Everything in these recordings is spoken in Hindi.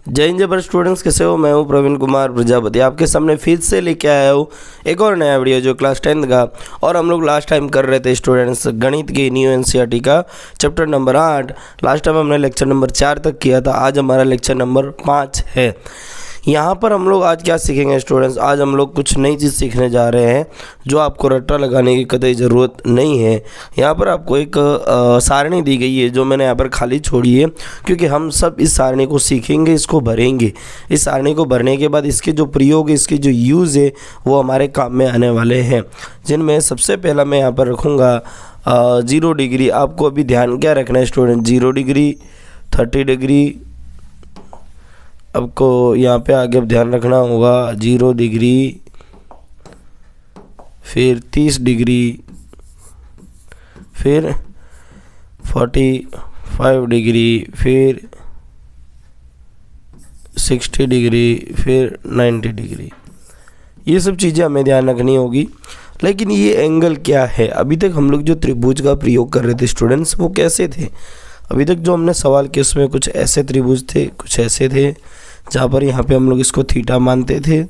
जय हिंद जय भारत स्टूडेंट्स, कैसे हो? मैं हूं प्रवीण कुमार प्रजापति, आपके सामने फिर से लेके आया हूं एक और नया वीडियो जो क्लास 10th का। और हम लोग लास्ट टाइम कर रहे थे स्टूडेंट्स गणित की न्यू एनसीईआरटी का चैप्टर नंबर 8। लास्ट टाइम हमने लेक्चर नंबर 4 तक किया था। आज हमारा लेक्चर नंबर 5 है। यहाँ पर हम लोग आज क्या सीखेंगे स्टूडेंट्स? आज हम लोग कुछ नई चीज़ सीखने जा रहे हैं जो आपको रट्टा लगाने की कतई ज़रूरत नहीं है। यहाँ पर आपको एक सारणी दी गई है जो मैंने यहाँ पर खाली छोड़ी है, क्योंकि हम सब इस सारणी को सीखेंगे, इसको भरेंगे। इस सारणी को भरने के बाद इसके जो प्रयोग है, इसके जो यूज़ है, वो हमारे काम में आने वाले हैं, जिनमें सबसे पहला मैं यहाँ पर रखूँगा 0 डिग्री। आपको अभी ध्यान क्या रखना है स्टूडेंट? 0 डिग्री, 30 डिग्री, आपको यहाँ पे आगे ध्यान रखना होगा 0 डिग्री, फिर 30 डिग्री, फिर 45 डिग्री, फिर 60 डिग्री, फिर 90 डिग्री। ये सब चीज़ें हमें ध्यान रखनी होगी। लेकिन ये एंगल क्या है? अभी तक हम लोग जो त्रिभुज का प्रयोग कर रहे थे स्टूडेंट्स, वो कैसे थे? अभी तक जो हमने सवाल किए उसमें कुछ ऐसे त्रिभुज थे, कुछ ऐसे थे, जहाँ पर यहाँ पे हम लोग इसको थीटा मानते थे,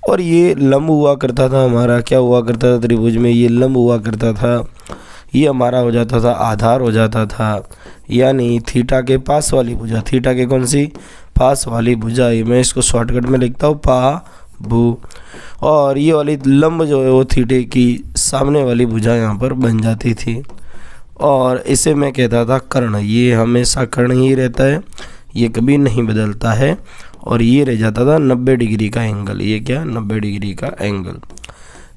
और ये लंब हुआ करता था। हमारा क्या हुआ करता था त्रिभुज में? ये लंब हुआ करता था। ये हमारा हो जाता था आधार हो जाता था, यानी थीटा के पास वाली भुजा। थीटा के कौन सी? पास वाली भुजा। ये मैं इसको शॉर्टकट में लिखता हूँ पा भू। और ये वाली लंब जो है वो थीटे की सामने वाली भुजा यहाँ पर बन जाती थी, और इसे मैं कहता था कर्ण। ये हमेशा कर्ण ही रहता है, ये कभी नहीं बदलता है। और ये रह जाता था 90 डिग्री का एंगल। ये क्या? 90 डिग्री का एंगल।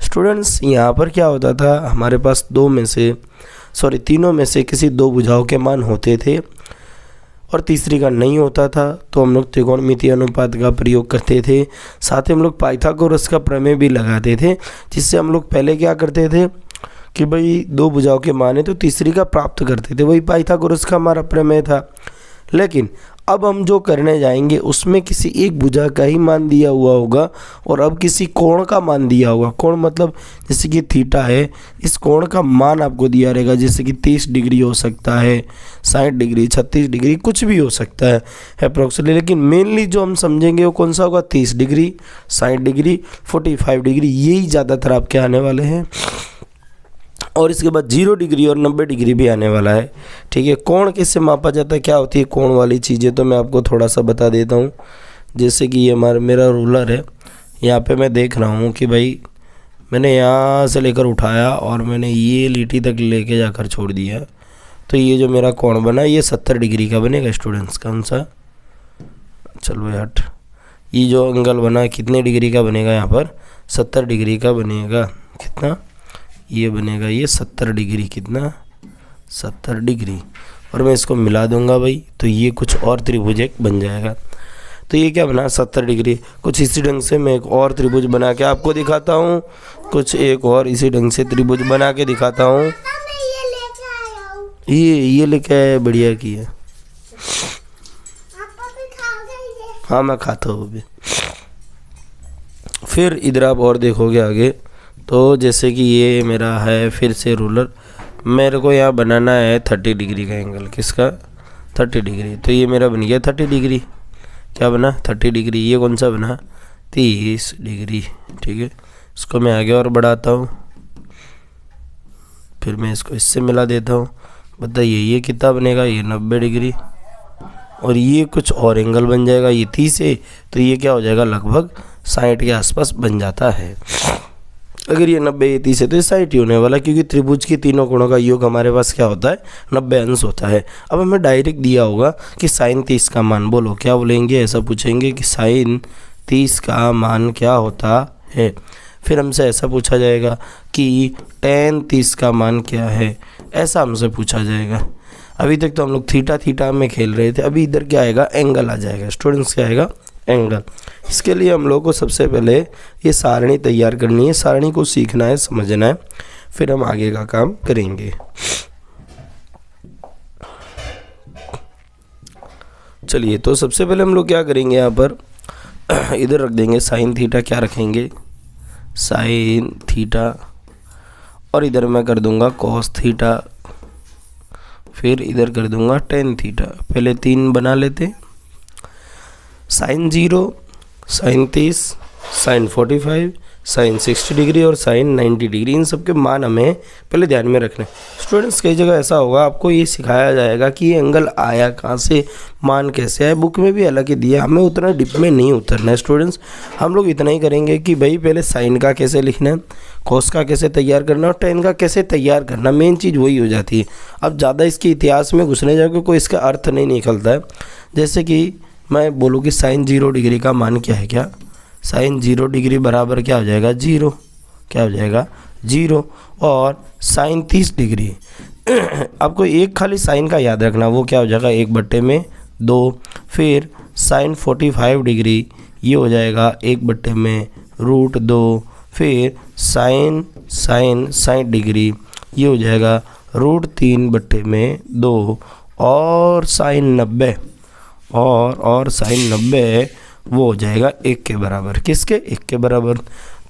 स्टूडेंट्स यहाँ पर क्या होता था? हमारे पास तीनों में से किसी दो भुजाओं के मान होते थे और तीसरी का नहीं होता था, तो हम लोग त्रिकोणमितीय अनुपात का प्रयोग करते थे। साथ ही हम लोग पाइथागोरस का प्रमेय भी लगाते थे, जिससे हम लोग पहले क्या करते थे कि भाई दो भुजाओं के मान है तो तीसरी का प्राप्त करते थे। वही पाइथागोरस का हमारा प्रमेय था। लेकिन अब हम जो करने जाएंगे उसमें किसी एक भुजा का ही मान दिया हुआ होगा, और अब किसी कोण का मान दिया होगा। कोण मतलब जैसे कि थीटा है, इस कोण का मान आपको दिया रहेगा, जैसे कि 30 डिग्री हो सकता है, 60 डिग्री, 36 डिग्री, कुछ भी हो सकता है अप्रोक्सीमेटली। लेकिन मेनली जो हम समझेंगे वो कौन सा होगा? 30 डिग्री, 60 डिग्री, 45 डिग्री, यही ज़्यादातर आपके आने वाले हैं। और इसके बाद 0 डिग्री और 90 डिग्री भी आने वाला है। ठीक है। कोण कैसे मापा जाता है, क्या होती है कोण वाली चीज़ें, तो मैं आपको थोड़ा सा बता देता हूँ। जैसे कि ये मेरा रूलर है, यहाँ पे मैं देख रहा हूँ कि भाई मैंने यहाँ से लेकर उठाया और मैंने ये लीटी तक लेके जाकर छोड़ दिया, तो ये जो मेरा कोण बना ये 70 डिग्री का बनेगा स्टूडेंट्स। कौन सा? चलो भाई हट। ये जो एंगल बना कितने डिग्री का बनेगा? यहाँ पर 70 डिग्री का बनेगा। कितना? ये बनेगा ये 70 डिग्री। कितना? 70 डिग्री। और मैं इसको मिला दूंगा भाई, तो ये कुछ और त्रिभुज एक बन जाएगा। तो ये क्या बना? 70 डिग्री। कुछ इसी ढंग से मैं एक और त्रिभुज बना के आपको दिखाता हूँ, कुछ एक और इसी ढंग से त्रिभुज बना के दिखाता हूँ। ये लेके आया, बढ़िया किया। हाँ मैं खाता हूँ अभी। फिर इधर आप और देखोगे आगे, तो जैसे कि ये मेरा है फिर से रूलर, मेरे को यहाँ बनाना है 30 डिग्री का एंगल। किसका? 30 डिग्री। तो ये मेरा बन गया 30 डिग्री। क्या बना? 30 डिग्री। ये कौन सा बना? 30 डिग्री। ठीक है। इसको मैं आगे और बढ़ाता हूँ, फिर मैं इसको इससे मिला देता हूँ। बताइए ये कितना बनेगा? ये 90 डिग्री। और ये कुछ और एंगल बन जाएगा, ये 30 है, तो ये क्या हो जाएगा? लगभग 60 के आसपास बन जाता है। अगर ये 90 ये 30 है तो ये 60 ही होने वाला, क्योंकि त्रिभुज के तीनों कोणों का योग हमारे पास क्या होता है? 90 अंश होता है। अब हमें डायरेक्ट दिया होगा कि sin 30 का मान बोलो। क्या बोलेंगे? ऐसा पूछेंगे कि sin 30 का मान क्या होता है। फिर हमसे ऐसा पूछा जाएगा कि tan 30 का मान क्या है, ऐसा हमसे पूछा जाएगा। अभी तक तो हम लोग थीटा में खेल रहे थे, अभी इधर क्या आएगा? एंगल आ जाएगा स्टूडेंट्स। क्या आएगा? एंगल। इसके लिए हम लोग को सबसे पहले ये सारणी तैयार करनी है, सारणी को सीखना है, समझना है, फिर हम आगे का काम करेंगे। चलिए, तो सबसे पहले हम लोग क्या करेंगे? यहाँ पर इधर रख देंगे sin थीटा। क्या रखेंगे? sin theta. और इधर मैं कर दूंगा cos थीटा, फिर इधर कर दूंगा tan थीटा। पहले 3 बना लेते। Sine 0, sine 30, sine 45, sine 60 degree और साइन 90 डिग्री, इन सब के मान हमें पहले ध्यान में रखना है। स्टूडेंट्स कई जगह ऐसा होगा आपको ये सिखाया जाएगा कि ये एंगल आया कहाँ से, मान कैसे आया, बुक में भी अलग ही दिया, हमें उतना डिप में नहीं उतरना है स्टूडेंट्स। हम लोग इतना ही करेंगे कि भाई पहले साइन का कैसे लिखना है, कॉस का कैसे तैयार करना और टेन का कैसे तैयार करना, मेन चीज़ वही हो जाती है। अब ज़्यादा इसके इतिहास में घुसने जाओगे कोई इसका अर्थ नहीं निकलता है। जैसे कि मैं बोलूँ कि साइन 0 डिग्री का मान क्या है, क्या साइन 0 डिग्री बराबर क्या हो जाएगा 0, क्या हो जाएगा 0, और साइन 30 डिग्री आपको एक खाली साइन का याद रखना, वो क्या हो जाएगा 1/2। फिर साइन 45 डिग्री ये हो जाएगा 1/√2। फिर साइन 60 डिग्री ये हो जाएगा √3/2। और साइन 90 और साइन 90 वो हो जाएगा 1 के बराबर, किसके 1 के बराबर।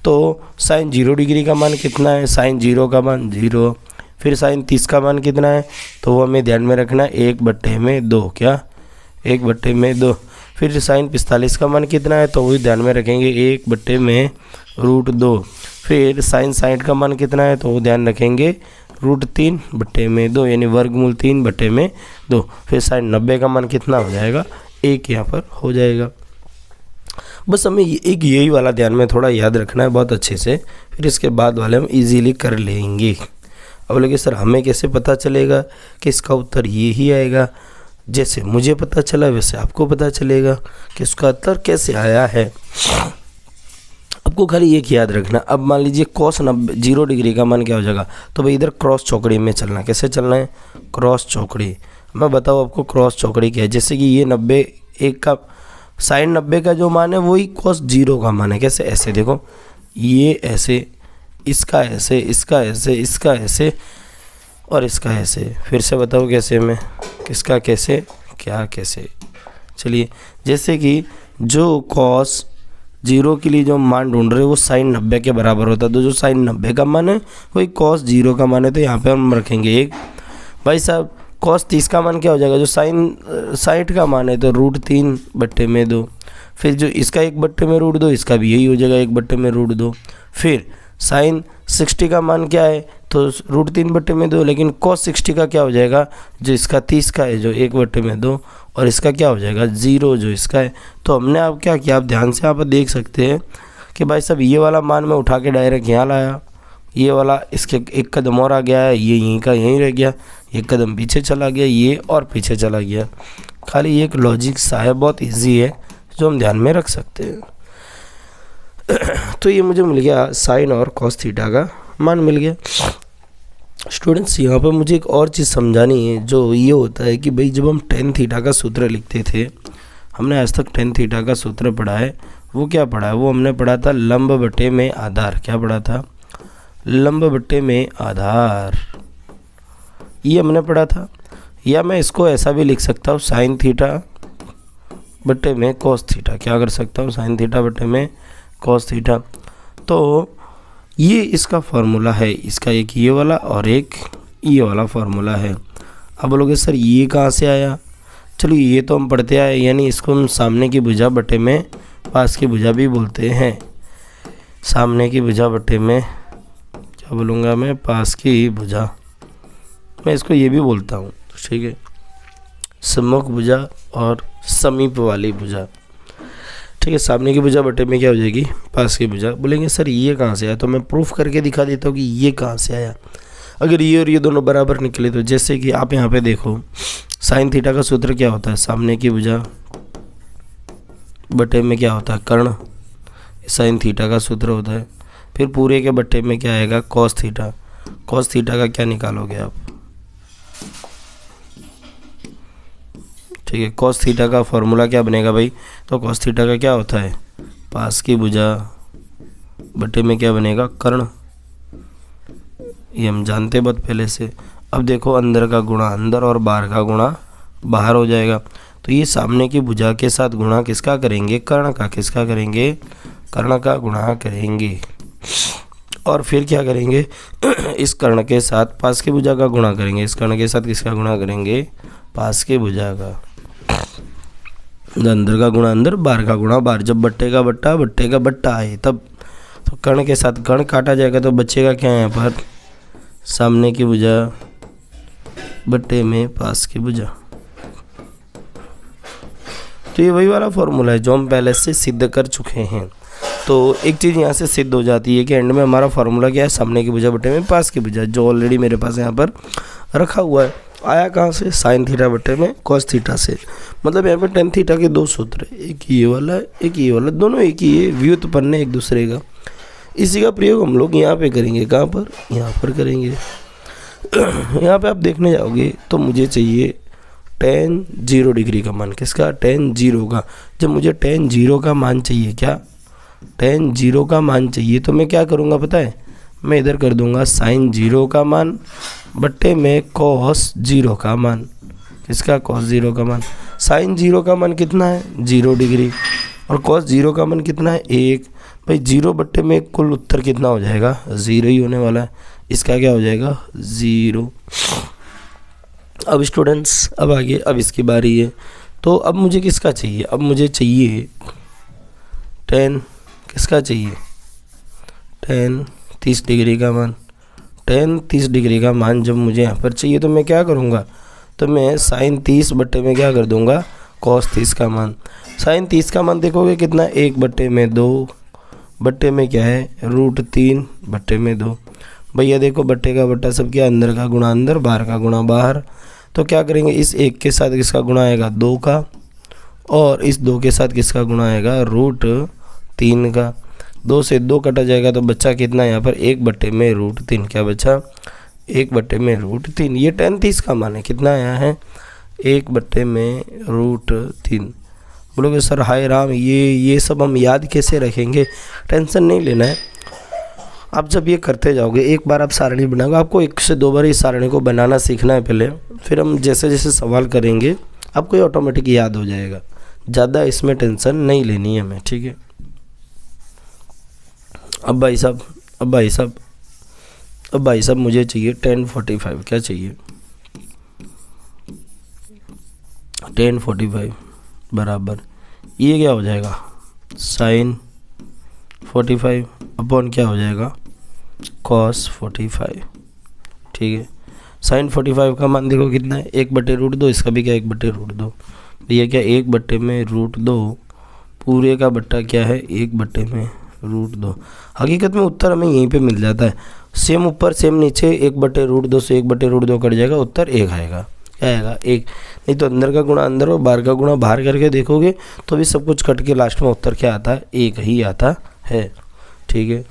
तो साइन 0 डिग्री का मान कितना है, साइन 0 का मान 0। फिर साइन 30 का मान कितना है, तो वो हमें ध्यान में रखना है 1/2, क्या 1/2। फिर साइन 45 का मान कितना है, तो वही ध्यान में रखेंगे 1/√2। फिर साइन 60 का मान कितना है, तो वो ध्यान रखेंगे √3/2, यानी वर्गमूल 3/2। फिर साइन 90 का मान कितना हो जाएगा 1 यहाँ पर हो जाएगा। बस हमें एक यही वाला ध्यान में थोड़ा याद रखना है बहुत अच्छे से, फिर इसके बाद वाले हम इजीली कर लेंगे। अब लगे सर हमें कैसे पता चलेगा कि इसका उत्तर ये ही आएगा, जैसे मुझे पता चला वैसे आपको पता चलेगा कि इसका उत्तर कैसे आया है। आपको खाली एक याद रखना। अब मान लीजिए कॉस 0 डिग्री का मान क्या हो जाएगा, तो भाई इधर क्रॉस चौकड़ी में चलना, कैसे चलना है क्रॉस चौकड़ी। मैं बताऊँ आपको क्रॉस चौकड़ी क्या है। जैसे कि ये 90 1 का साइन 90 का जो मान है वही कॉस 0 का मान है। कैसे, ऐसे देखो, ये ऐसे, इसका ऐसे, इसका ऐसे, इसका ऐसे और इसका ऐसे। फिर से बताओ कैसे, में किसका कैसे, क्या कैसे। चलिए, जैसे कि जो कॉस 0 के लिए जो मान ढूंढ रहे हैं वो साइन 90 के बराबर होता है, तो जो साइन 90 का मान है वही कॉस 0 का मान है, तो यहाँ पे हम रखेंगे 1। भाई साहब कॉस 30 का मान क्या हो जाएगा, जो साइन 60 का मान है तो √3/2। फिर जो इसका 1/√2, इसका भी यही हो जाएगा 1/√2। फिर साइन 60 का मान क्या है, तो √3/2, लेकिन कॉस 60 का क्या हो जाएगा, जो इसका 30 का है जो 1/2, और इसका क्या हो जाएगा 0 जो इसका है। तो हमने अब क्या किया, आप ध्यान से यहाँ पर देख सकते हैं कि भाई साहब ये वाला मान मैं उठा के डायरेक्ट यहाँ लाया, ये वाला इसके एक कदम और आ गया है, ये यहीं का यहीं रह गया, एक कदम पीछे चला गया, ये और पीछे चला गया। खाली एक लॉजिक सा है, बहुत इजी है, जो हम ध्यान में रख सकते हैं। तो ये मुझे मिल गया साइन और कॉस थीटा का मान मिल गया। स्टूडेंट्स यहाँ पर मुझे एक और चीज़ समझानी है, जो ये होता है कि भाई जब हम टेन थीटा का सूत्र लिखते थे, हमने आज तक टेन थीटा का सूत्र पढ़ा है, वो क्या पढ़ा है, वो हमने पढ़ा था लंब बटे में आधार। क्या पढ़ा था, लंब बटे में आधार, ये हमने पढ़ा था। या मैं इसको ऐसा भी लिख सकता हूँ साइन थीटा बटे में कॉस थीटा। क्या कर सकता हूँ, साइन थीटा बटे में कॉस थीटा। तो ये इसका फार्मूला है, इसका एक ये वाला और एक ये वाला फार्मूला है। अब बोलोगे सर ये कहाँ से आया, चलो ये तो हम पढ़ते आए, यानी इसको हम सामने की भुजा बटे में पास की भुजा भी बोलते हैं। सामने की भुजा बटे में क्या बोलूँगा मैं, पास की भुजा, मैं इसको ये भी बोलता हूँ, ठीक है, सम्मुख भुजा और समीप वाली भुजा, ठीक है। सामने की भुजा बटे में क्या हो जाएगी, पास की भुजा। बोलेंगे सर ये कहाँ से आया, तो मैं प्रूफ करके दिखा देता हूँ कि ये कहाँ से आया। अगर ये और ये दोनों बराबर निकले तो जैसे कि आप यहाँ पे देखो, साइन थीटा का सूत्र क्या होता है, सामने की भुजा बटे में क्या होता है, कर्ण, साइन थीटा का सूत्र होता है। फिर पूरे के बटे में क्या आएगा, कॉस थीटा। कॉस थीटा का क्या निकालोगे आप, ठीक है, कॉस थीटा का फॉर्मूला क्या बनेगा भाई, तो कॉस थीटा का क्या होता है, पास की भुजा बटे में क्या बनेगा, कर्ण। ये हम जानते बहुत पहले से। अब देखो अंदर का गुणा अंदर और बाहर का गुणा बाहर हो जाएगा। तो ये सामने की भुजा के साथ गुणा किसका करेंगे, कर्ण का। किसका करेंगे, कर्ण का गुणा करेंगे। और फिर क्या करेंगे, इस कर्ण के साथ पास की भुजा का गुणा करेंगे। इस कर्ण के साथ किसका गुणा करेंगे, पास की भुजा का। अंदर का गुणा अंदर, बाहर का गुणा बाहर। जब बट्टे का बट्टा आए तब तो कर्ण के साथ कर्ण काटा जाएगा तो बचेगा क्या यहाँ पर, सामने की भुजा बट्टे में पास की भुजा। तो ये वही वाला फॉर्मूला है जो हम पहले से सिद्ध कर चुके हैं। तो एक चीज़ यहाँ से सिद्ध हो जाती है कि एंड में हमारा फॉर्मूला क्या है, सामने की भुजा बट्टे में पास की भुजा, जो ऑलरेडी मेरे पास यहाँ पर रखा हुआ है। आया कहाँ से, साइन थीटा बट्टे में कॉस थीटा से। मतलब यहाँ पर टेन थीटा के दो सूत्र है, एक ये वाला एक ये वाला, दोनों एक ही है, व्युत्पन्न है एक दूसरे का। इसी का प्रयोग हम लोग यहाँ पे करेंगे, कहाँ पर, यहाँ पर करेंगे। यहाँ पे आप देखने जाओगे तो मुझे चाहिए tan 0 डिग्री का मान। किसका, tan 0 का। जब मुझे tan 0 का मान चाहिए, क्या tan 0 का मान चाहिए, तो मैं क्या करूँगा पता है, मैं इधर कर दूंगा sin 0 का मान बट्टे में cos 0 का मान। किसका, cos 0 का मान। sin 0 का मान कितना है, 0 डिग्री, और cos 0 का मान कितना है, 1। भाई 0 बट्टे में कुल उत्तर कितना हो जाएगा, 0 ही होने वाला है। इसका क्या हो जाएगा, 0। अब स्टूडेंट्स अब आगे, अब इसकी बारी है। तो अब मुझे किसका चाहिए, अब मुझे चाहिए tan, किसका चाहिए, tan 30 डिग्री का मान। tan 30 डिग्री का मान जब मुझे यहाँ पर चाहिए तो मैं क्या करूँगा, तो मैं sin 30 बट्टे में क्या कर दूँगा, cos 30 का मान। sin 30 का मान देखोगे कितना, 1 बट्टे में 2 बट्टे में क्या है, √3 बट्टे में 2। भैया देखो बट्टे का बट्टा सब क्या, अंदर का गुणा अंदर, बाहर का गुणा बाहर। तो क्या करेंगे, इस 1 के साथ किसका गुणा आएगा, 2 का, और इस 2 के साथ किसका गुणा आएगा, √3 का। 2 से 2 कटा जाएगा तो बच्चा कितना यहाँ पर, 1 बट्टे में √3। क्या बच्चा, 1 बट्टे में √3। ये tan 30 का मान है, कितना आया है, 1 बट्टे में √3। बोलोगे सर हाय राम, ये सब हम याद कैसे रखेंगे, टेंशन नहीं लेना है। आप जब ये करते जाओगे, एक बार आप सारणी बनाओगे, आपको 1 से 2 बार इस सारणी को बनाना सीखना है पहले, फिर हम जैसे जैसे सवाल करेंगे आपको ये ऑटोमेटिक याद हो जाएगा। ज़्यादा इसमें टेंशन नहीं लेनी है हमें, ठीक है। अब भाई साहब मुझे चाहिए tan 45। क्या चाहिए, tan 45 बराबर ये क्या हो जाएगा, sin 45 अपॉन क्या हो जाएगा, cos 45। ठीक है, sin 45 का मान देखो कितना है, 1 बट्टे √2। इसका भी क्या, 1 बट्टे √2। ये क्या, 1 बट्टे में √2 पूरे का बट्टा क्या है, 1 बट्टे में √2। हकीकत में उत्तर हमें यहीं पे मिल जाता है, सेम ऊपर सेम नीचे। 1 बट्टे √2 से 1 बट्टे √2 कट जाएगा, उत्तर 1 आएगा। क्या आएगा, 1। नहीं तो अंदर का गुणा अंदर और बाहर का गुणा बाहर करके देखोगे तो भी सब कुछ कट के लास्ट में उत्तर क्या आता है, 1 ही आता है। ठीक है,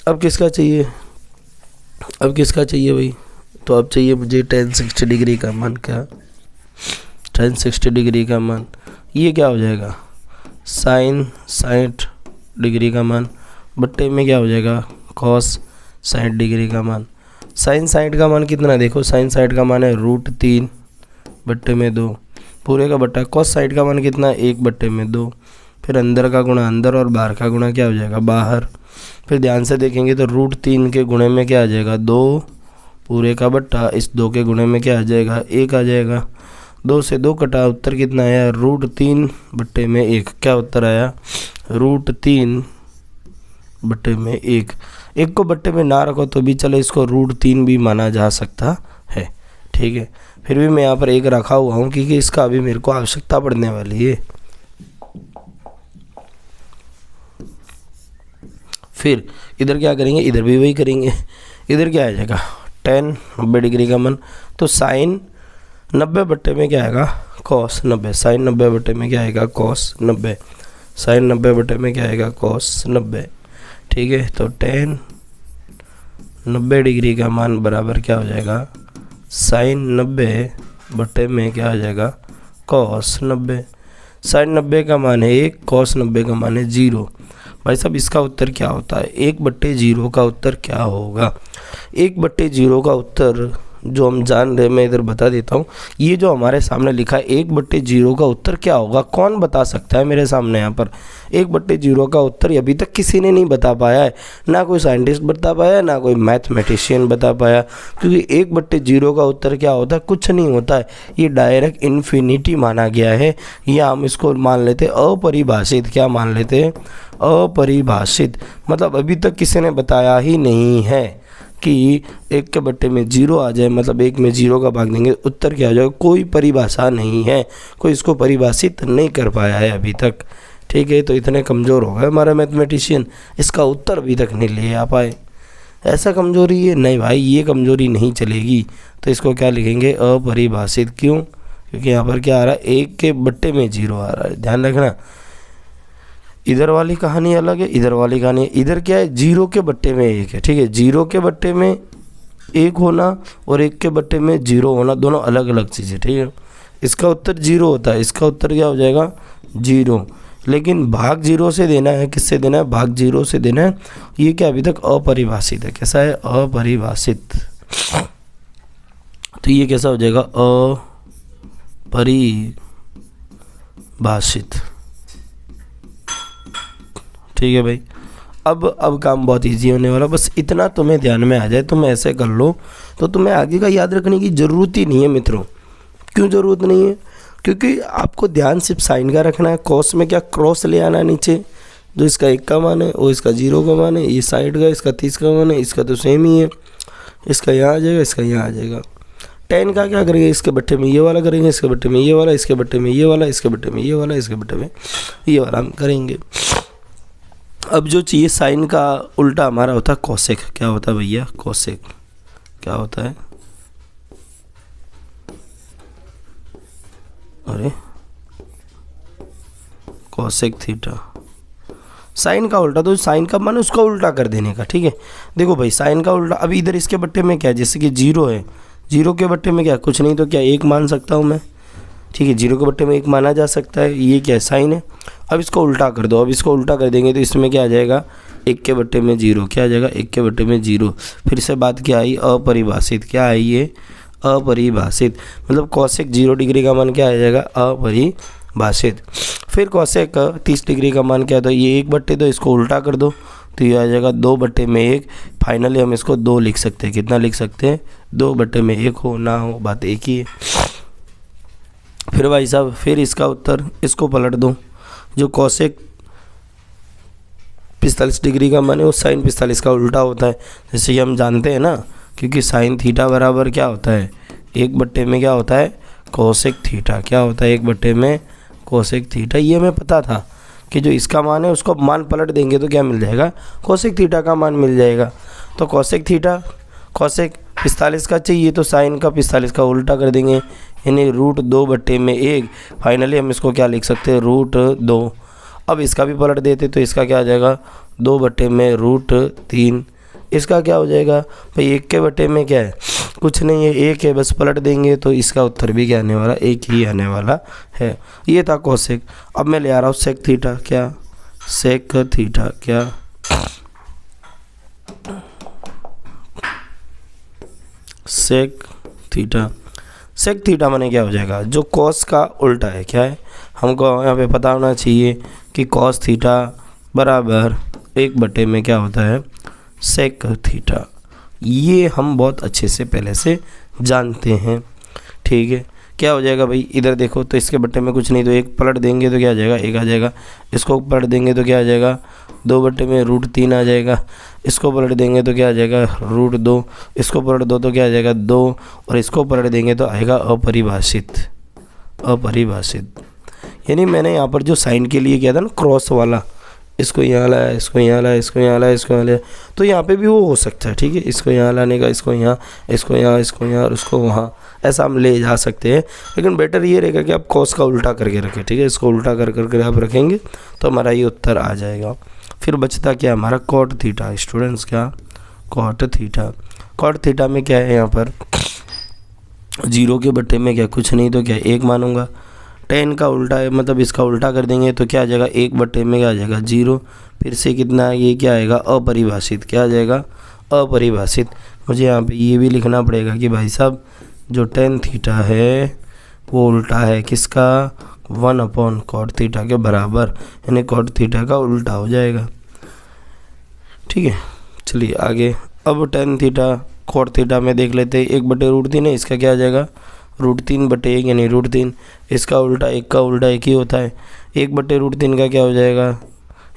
अब किसका चाहिए, भाई, तो अब चाहिए मुझे tan 60 डिग्री का मान। क्या, tan 60 डिग्री का मान, ये क्या हो जाएगा, sin 60 डिग्री का मान बट्टे में क्या हो जाएगा, cos 60 डिग्री का मान। sin 60 का मान कितना है, देखो sin 60 का मान है √3 बट्टे में 2 पूरे का बट्टा। cos 60 का मान कितना है, 1 बट्टे में 2। फिर अंदर का गुणा अंदर और बाहर का गुणा क्या हो जाएगा, बाहर। फिर ध्यान से देखेंगे तो √3 के गुणे में क्या आ जाएगा, 2 पूरे का बट्टा। इस 2 के गुणे में क्या आ जाएगा, 1 आ जाएगा। 2 से 2 कटा, उत्तर कितना आया, √3 बट्टे में 1। क्या उत्तर आया, √3 बट्टे में 1। 1 को बट्टे में ना रखो तो भी चलो, इसको √3 भी माना जा सकता है। ठीक है, फिर भी मैं यहाँ पर 1 रखा हुआ हूँ क्योंकि इसका अभी मेरे को आवश्यकता पड़ने वाली है। फिर इधर क्या करेंगे, इधर भी वही करेंगे। इधर क्या आ जाएगा, tan 90 डिग्री का मन, तो sin 90 बट्टे में क्या आएगा, cos 90। sin 90 बट्टे में क्या आएगा, cos 90। sin 90 बट्टे में क्या आएगा, cos 90। ठीक है, तो tan 90 डिग्री का मान बराबर क्या हो जाएगा, sin 90 बट्टे में क्या आ जाएगा, cos 90। sin 90 का मान है 1, cos 90 का मान है 0। भाई साहब इसका उत्तर क्या होता है, 1/0 का उत्तर क्या होगा, 1/0 का उत्तर जो हम जान रहे, मैं इधर बता देता हूँ। ये जो हमारे सामने लिखा है 1/0 का उत्तर क्या होगा, कौन बता सकता है मेरे सामने यहाँ पर? 1/0 का उत्तर अभी तक किसी ने नहीं बता पाया है, ना कोई साइंटिस्ट बता पाया, ना कोई मैथमेटिशियन बता पाया। क्योंकि 1/0 का उत्तर क्या होता है? कुछ नहीं होता है, ये डायरेक्ट इन्फिनिटी माना गया है, या हम इसको मान लेते अपरिभाषित। क्या मान लेते हैं? अपरिभाषित। मतलब अभी तक किसी ने बताया ही नहीं है कि 1/0 आ जाए, मतलब 1 में 0 का भाग देंगे उत्तर क्या हो जाएगा। कोई परिभाषा नहीं है, कोई इसको परिभाषित नहीं कर पाया है अभी तक। ठीक है, तो इतने कमज़ोर हो गए हमारा मैथमेटिशियन, इसका उत्तर अभी तक नहीं ले आ पाए। ऐसा कमज़ोरी है? नहीं भाई, ये कमज़ोरी नहीं चलेगी। तो इसको क्या लिखेंगे? अपरिभाषित। क्यों? क्योंकि यहाँ पर क्या आ रहा है? 1/0 आ रहा है, ध्यान रखना। इधर वाली कहानी अलग है, इधर वाली कहानी। इधर क्या है? 0/1 है। ठीक है, 0/1 होना और 1/0 होना दोनों अलग अलग चीज़ें। ठीक है, इसका उत्तर 0 होता है, इसका उत्तर क्या हो जाएगा? 0। लेकिन भाग 0 से देना है, किससे देना है? भाग 0 से देना है। ये क्या अभी तक अपरिभाषित है। कैसा है? अपरिभाषित। तो ये कैसा हो जाएगा? अपरिभाषित। ठीक है भाई, अब काम बहुत इजी होने वाला। बस इतना तुम्हें ध्यान में आ जाए, तुम ऐसे कर लो तो तुम्हें आगे का याद रखने की ज़रूरत ही नहीं है मित्रों। क्यों ज़रूरत नहीं है? क्योंकि आपको ध्यान सिर्फ साइन का रखना है। कॉस में क्या क्रॉस ले आना है नीचे, जो इसका 1 का मान है वो इसका 0 का मान है, ये साइड का इसका 30 का मान है, इसका तो सेम ही है, इसका यहाँ आ जाएगा, इसका यहाँ आ जाएगा। टेन का क्या करेंगे? इसके बट्टे में ये वाला करेंगे, इसके बट्टे में ये वाला, इसके बट्टे में ये वाला, इसके बट्टे में ये वाला, इसके बट्टे में ये वाला हम करेंगे। अब जो चाहिए साइन का उल्टा हमारा होता है कोसेक। क्या होता है भैया? कोसेक। क्या होता है? अरे कोसेक थीटा। साइन का उल्टा, तो साइन का मान उसका उल्टा कर देने का। ठीक है, देखो भाई साइन का उल्टा। अभी इधर इसके बट्टे में क्या है? जैसे कि 0 है, 0 के बट्टे में क्या? कुछ नहीं, तो क्या 1 मान सकता हूँ मैं। ठीक है, 0 के बट्टे में 1 माना जा सकता है। ये क्या है? साइन है। अब इसको उल्टा कर दो। अब इसको उल्टा कर देंगे तो इसमें क्या आ जाएगा? 1 के बट्टे में 0। क्या आ जाएगा? 1 के बट्टे में 0। फिर से बात क्या आई? अपरिभाषित। क्या आई ये? अपरिभाषित। मतलब कोसेक 0 डिग्री का मान क्या आ जाएगा? अपरिभाषित। फिर कोसेक 30 डिग्री का मान क्या था? ये 1/2, इसको उल्टा कर दो तो ये आ जाएगा 2/1। फाइनली हम इसको 2 लिख सकते हैं। कितना लिख सकते हैं? 2/1 हो ना हो बात एक ही है। फिर भाई साहब, फिर इसका उत्तर, इसको पलट दो। जो कोसेक 45 डिग्री का मान है वो साइन 45 का उल्टा होता है, जैसे कि हम जानते हैं ना। क्योंकि साइन थीटा बराबर क्या होता है? 1/में क्या होता है? Cosec theta. क्या होता है? 1/में कोसेक थीटा। ये हमें पता था कि जो इसका मान है उसको मान पलट देंगे तो क्या मिल जाएगा? कोसेक थीटा का मान मिल जाएगा। तो कोसेक थीटा, कोसेक 45 का चाहिए तो साइन का 45 का उल्टा कर देंगे, यानी √2/1। फाइनली हम इसको क्या लिख सकते हैं? √2। अब इसका भी पलट देते तो इसका क्या आ जाएगा? 2/√3। इसका क्या हो जाएगा भाई? 1 के बट्टे में क्या है? कुछ नहीं है, 1 है, बस पलट देंगे तो इसका उत्तर भी क्या आने वाला? 1 ही आने वाला है। ये था कोसेक। अब मैं ले आ रहा हूँ सेक थीटा। क्या? Sec theta. क्या? Sec theta. सेक थीटा माने क्या हो जाएगा? जो कॉस का उल्टा है। क्या है? हमको यहाँ पे पता होना चाहिए कि कॉस थीटा बराबर 1/में क्या होता है? Sec theta. ये हम बहुत अच्छे से पहले से जानते हैं। ठीक है, क्या हो जाएगा भाई? इधर देखो तो इसके बट्टे में कुछ नहीं, तो 1 पलट देंगे तो क्या आ जाएगा? 1 आ जाएगा। इसको पलट देंगे तो क्या आ जाएगा? 2/√3 आ जाएगा। इसको पलट देंगे तो क्या आ जाएगा? √2। इसको पलट दो तो क्या आ जाएगा? 2। और इसको पलट देंगे तो आएगा अपरिभाषित। अपरिभाषित यानी मैंने यहाँ पर जो साइन के लिए किया था ना, क्रॉस वाला, इसको यहाँ लाया, इसको यहाँ लाया, इसको यहाँ लाया, इसको यहाँ लाया, तो यहाँ पे भी वो हो सकता है। ठीक है, इसको यहाँ लाने का, इसको यहाँ, इसको यहाँ, इसको यहाँ और उसको वहाँ, ऐसा हम ले जा सकते हैं। लेकिन बेटर ये रहेगा कि आप कॉस का उल्टा करके रखें। ठीक है, इसको उल्टा कर करके आप रखेंगे तो हमारा ये उत्तर आ जाएगा। फिर बचता क्या हमारा? Cot theta. स्टूडेंट्स, क्या? Cot theta. कॉट थीटा में क्या है? यहाँ पर 0 के बट्टे में क्या? कुछ नहीं, तो क्या 1 मानूंगा। टेन का उल्टा है, मतलब इसका उल्टा कर देंगे तो क्या आ जाएगा? 1/में क्या आ जाएगा? 0। फिर से कितना? ये क्या आएगा? अपरिभाषित। क्या आ जाएगा? अपरिभाषित। मुझे यहाँ पे ये भी लिखना पड़ेगा कि भाई साहब जो टेन थीटा है वो उल्टा है किसका, 1/cot थीटा के बराबर, यानी cot थीटा का उल्टा हो जाएगा। ठीक है, चलिए आगे। अब टेन थीटा cot थीटा में देख लेते हैं, 1/√3 है, इसका क्या आ जाएगा, √3/1 यानी √3। इसका उल्टा, एक का उल्टा एक ही होता है, 1/√3 का क्या हो जाएगा,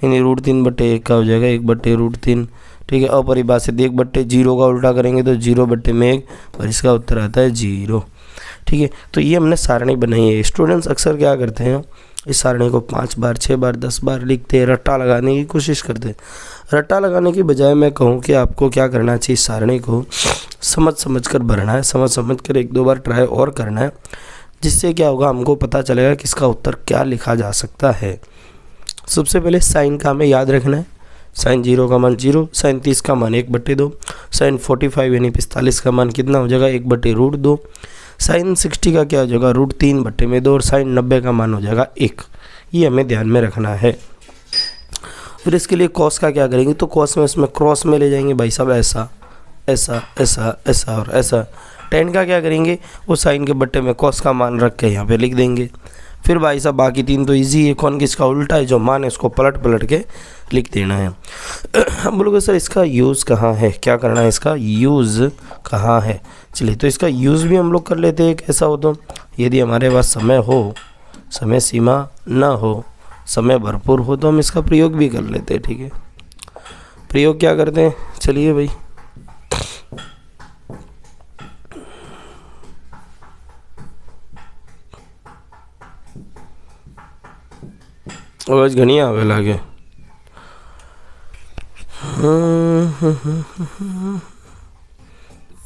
यानी √3/1 का हो जाएगा 1/√3। ठीक है, अपरिभाषित 1/0 का उल्टा करेंगे तो 0/1 और इसका उत्तर आता है 0। ठीक है, तो ये हमने सारणी बनाई है। स्टूडेंट्स अक्सर क्या करते हैं, इस सारणी को 5 बार 6 बार 10 बार लिखते हैं, रट्टा लगाने की कोशिश करते हैं। रट्टा लगाने की बजाय मैं कहूँ कि आपको क्या करना चाहिए, इस सारणी को समझ कर भरना है, समझ कर 1-2 बार ट्राई और करना है, जिससे क्या होगा, हमको पता चलेगा कि इसका उत्तर क्या लिखा जा सकता है। सबसे पहले साइन का हमें याद रखना है, साइन 0 का मान 0, साइन 30 का मान 1/2, साइन 45 यानी 45 का मान कितना हो जाएगा 1/√2, साइन 60 का क्या हो जाएगा √3/2 और साइन 90 का मान हो जाएगा 1। ये हमें ध्यान में रखना है। फिर इसके लिए कॉस का क्या करेंगे, तो कॉस में इसमें क्रॉस में ले जाएंगे भाई साहब, ऐसा ऐसा ऐसा ऐसा और ऐसा। टेन का क्या करेंगे, वो साइन के बट्टे में कॉस का मान रख के यहाँ पे लिख देंगे। फिर भाई साहब बाकी 3 तो इजी है, कौन किसका उल्टा है, जो मान है उसको पलट के लिख देना है। हम बोलोगे सर इसका यूज़ कहाँ है, क्या करना है, इसका यूज़ कहाँ है। चलिए, तो इसका यूज़ भी हम लोग कर लेते हैं। कैसा हो, तो यदि हमारे पास समय हो, समय सीमा ना हो, समय भरपूर हो, तो हम इसका प्रयोग भी कर लेते हैं। ठीक है, प्रयोग क्या करते हैं, चलिए भाई। आवाज घनी आवे लागे।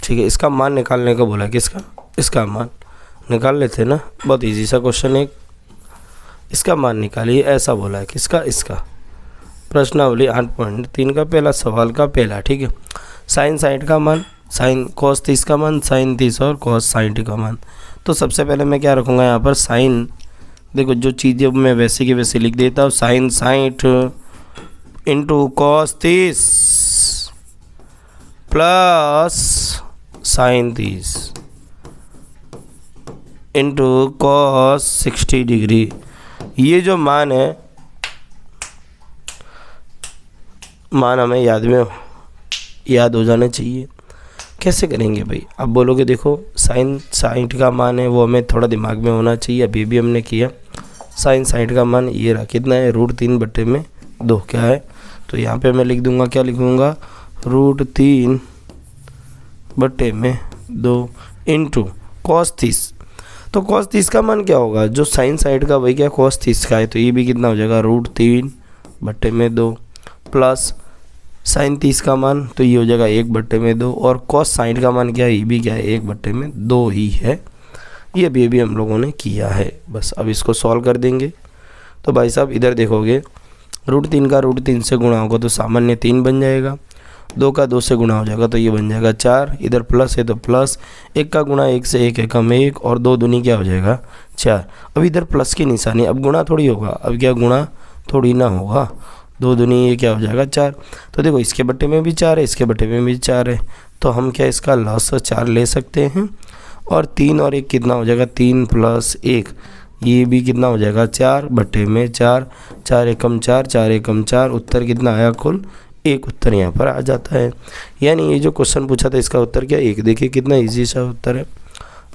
ठीक है, इसका मान निकालने को बोला, किसका, इसका मान निकाल लेते हैं ना, बहुत इजी सा क्वेश्चन है। इसका मान निकालिए, ऐसा बोला है, किसका, इसका। प्रश्नावली 8.3 का पहला सवाल का पहला। ठीक है, साइन 60 का मान, साइन cos 30 का मान, साइन 30 और cos 60 का मान। तो सबसे पहले मैं क्या रखूँगा यहाँ पर, साइन, देखो जो चीज़ें मैं वैसे की वैसे लिख देता हूँ, sine 60 into cos 30 plus sine 30 into cos 60 degree. ये जो मान है, मान हमें याद हो जाना चाहिए। कैसे करेंगे भाई, आप बोलोगे देखो साइन 60 का मान है, वो हमें थोड़ा दिमाग में होना चाहिए। अभी भी हमने किया, साइन 60 का मान ये रहा, कितना है, √3/2 क्या है, तो यहाँ पे मैं लिख दूंगा, क्या लिखूँगा, √3/2 इंटू cos 30। तो cos 30 का मान क्या होगा, जो साइन 60 का वही क्या cos 30 का है, तो ये भी कितना हो जाएगा √3/2 प्लस साइन 30 का मान, तो ये हो जाएगा 1/2 और cos 60 का मान क्या है, ये भी क्या है 1/2 ही है। ये भी हम लोगों ने किया है। बस अब इसको सॉल्व कर देंगे। तो भाई साहब इधर देखोगे, √3 का √3 से गुणा होगा तो सामान्य 3 बन जाएगा, 2 का 2 से गुणा हो जाएगा तो ये बन जाएगा 4, इधर प्लस है तो प्लस, 1 का गुणा 1 से 1 एकम 1 और 2 दूनी क्या हो जाएगा 4। अब इधर प्लस की निशानी, अब गुणा थोड़ी होगा, अब क्या गुणा थोड़ी ना होगा, 2 दूनी ये क्या हो जाएगा 4। तो देखो इसके बट्टे में भी 4 है, इसके बट्टे में भी 4 है, तो हम क्या इसका लॉस 4 ले सकते हैं। और 3 और 1 कितना हो जाएगा, 3 + 1, ये भी कितना हो जाएगा 4/4, 4 एकम 4, 4 एकम 4, उत्तर कितना आया कुल 1 उत्तर यहाँ पर आ जाता है। यानी ये जो क्वेश्चन पूछा था इसका उत्तर क्या 1, देखिए कितना इजी सा उत्तर है।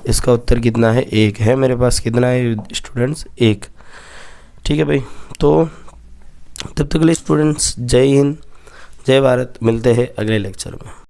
इसका उत्तर कितना है 1 है मेरे पास, कितना है स्टूडेंट्स 1। ठीक है भाई, तो तब तक के लिए स्टूडेंट्स जय हिंद जय भारत, मिलते हैं अगले लेक्चर में।